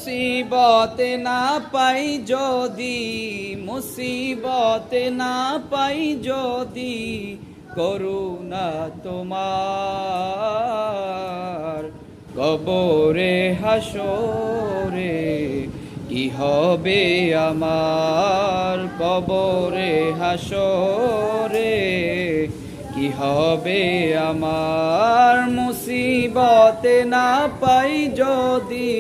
মুসিবতে না পাই যদি, মুসিবতে না পাই যদি, করুণা তোমার। কবরে হাসরে কি হবে আমার, কবরে হাসরে কি হবে আমার। মুসিবতে না পাই যদি,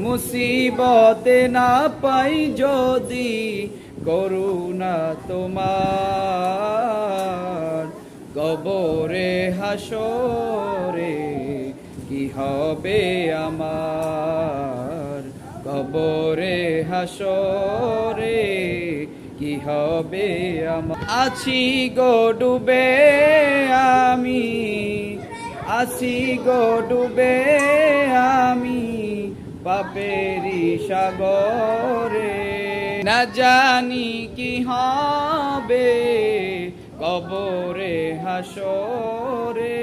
মুসিবতে না পাই যদি, করুণা তোমার। কবরে হাসরে কি হবে আমার, কবরে হাসরে কি হবে আমার। আছি গো ডুবে আমি, আছি গো ডুবে আমি, পাপেরি সাগরে। না জানি কি হবে কবরে হাসরে।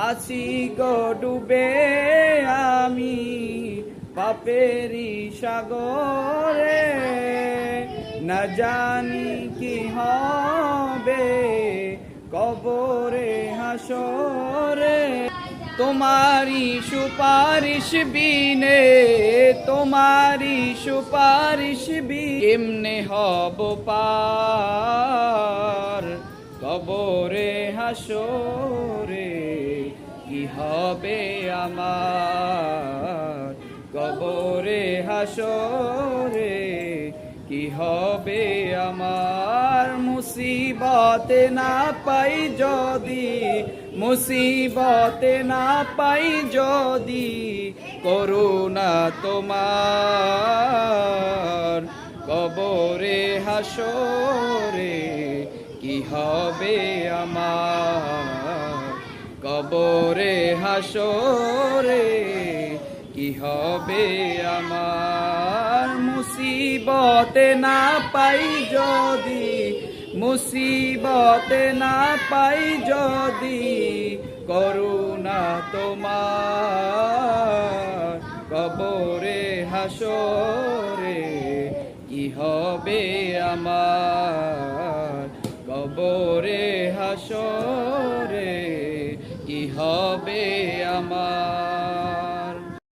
আছি গো ডুবে আমি, পাপেরি সাগরে। না জানি কি হবে কবরে হাসরে। তোমারি সুপারিশ বিনে, তোমারি সুপারিশ বিনে কেমনে হব পার। কবরে হাসরে কি হবে আমার, কবরে হাসরে কি হবে আমার। মুসিবতে না পাই যদি, মুসিবতে না পাই যদি, করুণা তোমার। কবরে হাসরে কি হবে আমার, কবরে হাসরে কি হবে আমার। মুসিবতে না পাই যদি, মুসিবতে না পাই যদি, করুণা তোমার। কবরে হাসরে কি হবে আমার, কবরে হাসরে কি হবে আমার।